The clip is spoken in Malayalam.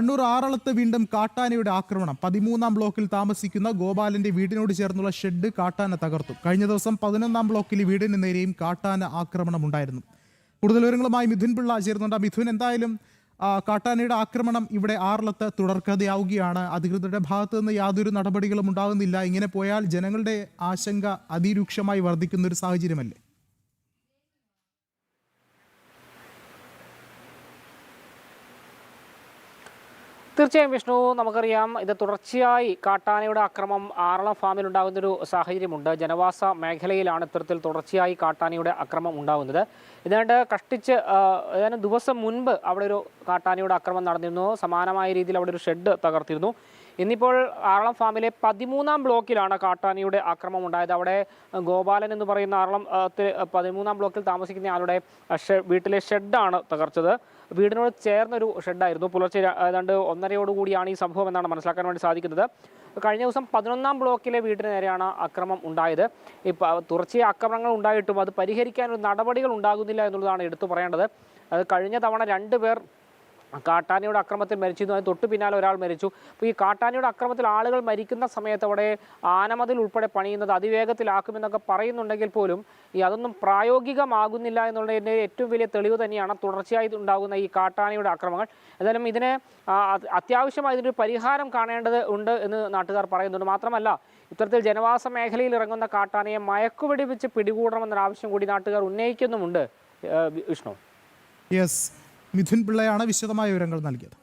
കണ്ണൂർ ആറളത്ത് വീണ്ടും കാട്ടാനയുടെ ആക്രമണം. 13-ാം ബ്ലോക്കിൽ താമസിക്കുന്ന ഗോപാലന്റെ വീടിനോട് ചേർന്നുള്ള ഷെഡ് കാട്ടാന തകർത്തു. കഴിഞ്ഞ ദിവസം 11-ാം ബ്ലോക്കിൽ വീടിന് നേരെയും കാട്ടാന ആക്രമണം ഉണ്ടായിരുന്നു. കൂടുതൽ വിവരങ്ങളുമായി മിഥുൻ പിള്ള ചേർന്നുണ്ട്. മിഥുൻ, എന്തായാലും കാട്ടാനയുടെ ആക്രമണം ഇവിടെ ആറളത്ത് തുടർക്കഥയാവുകയാണ്. അധികൃതരുടെ ഭാഗത്തു നിന്ന് യാതൊരു നടപടികളും ഉണ്ടാകുന്നില്ല. ഇങ്ങനെ പോയാൽ ജനങ്ങളുടെ ആശങ്ക അതിരൂക്ഷമായി വർദ്ധിക്കുന്ന ഒരു സാഹചര്യമല്ലേ? തീർച്ചയായും വിഷ്ണു, നമുക്കറിയാം ഇത് തുടർച്ചയായി കാട്ടാനയുടെ ആക്രമണം ആറളം ഫാമിൽ ഉണ്ടാകുന്നൊരു സാഹചര്യമുണ്ട്. ജനവാസ മേഖലയിലാണ് ഇത്തരത്തിൽ തുടർച്ചയായി കാട്ടാനയുടെ ആക്രമണം ഉണ്ടാകുന്നത്. ഏതാണ്ട് കഷ്ടിച്ച് ഏതാനും ദിവസം മുൻപ് അവിടെ ഒരു കാട്ടാനയുടെ ആക്രമണം നടന്നിരുന്നു. സമാനമായ രീതിയിൽ അവിടെ ഒരു ഷെഡ് തകർത്തിരുന്നു. ഇന്നിപ്പോൾ ആറളം ഫാമിലെ 13-ാം ബ്ലോക്കിലാണ് കാട്ടാനയുടെ ആക്രമണം ഉണ്ടായത്. അവിടെ ഗോപാലൻ എന്ന് പറയുന്ന ആറളം 13-ാം ബ്ലോക്കിൽ താമസിക്കുന്ന ആളുടെ വീട്ടിലെ ഷെഡാണ് തകർച്ചത്. വീടിനോട് ചേർന്നൊരു ഷെഡായിരുന്നു. പുലർച്ചെ ഏതാണ്ട് 1:30 ഈ സംഭവം എന്നാണ് മനസ്സിലാക്കാൻ വേണ്ടി സാധിക്കുന്നത്. കഴിഞ്ഞ ദിവസം 11-ാം ബ്ലോക്കിലെ വീടിന് നേരെയാണ് ആക്രമണം ഉണ്ടായത്. തുടർച്ചയായി ആക്രമണങ്ങൾ ഉണ്ടായിട്ടും അത് പരിഹരിക്കാനൊരു നടപടികൾ ഉണ്ടാകുന്നില്ല എന്നുള്ളതാണ് എടുത്തു പറയേണ്ടത്. അത് കഴിഞ്ഞ തവണ 2 പേർ കാട്ടാനയുടെ ആക്രമണത്തിൽ മരിച്ചിരുന്നു. അതിന് തൊട്ടു പിന്നാലെ ഒരാൾ മരിച്ചു. അപ്പോൾ ഈ കാട്ടാനയുടെ ആക്രമണത്തിൽ ആളുകൾ മരിക്കുന്ന സമയത്ത് അവിടെ ആനമതിൽ ഉൾപ്പെടെ പണിയുന്നത് അതിവേഗത്തിലാക്കുമെന്നൊക്കെ പറയുന്നുണ്ടെങ്കിൽ പോലും അതൊന്നും പ്രായോഗികമാകുന്നില്ല എന്നുള്ളതിൻ്റെ ഏറ്റവും വലിയ തെളിവ് തന്നെയാണ് തുടർച്ചയായി ഉണ്ടാകുന്ന ഈ കാട്ടാനയുടെ ആക്രമണങ്ങൾ. എന്തായാലും ഇതിന് അത്യാവശ്യമായി ഇതിനൊരു പരിഹാരം കാണേണ്ടത് ഉണ്ട് എന്ന് നാട്ടുകാർ പറയുന്നുണ്ട്. മാത്രമല്ല, ഇത്തരത്തിൽ ജനവാസ മേഖലയിൽ ഇറങ്ങുന്ന കാട്ടാനയെ മയക്കുവെടി വെച്ച് പിടികൂടണമെന്നൊരു ആവശ്യം കൂടി നാട്ടുകാർ ഉന്നയിക്കുന്നുമുണ്ട്. വിഷ്ണു. യെസ്, മിഥുൻ പിള്ളയാണ് വിശദമായ വിവരങ്ങൾ നൽകിയത്.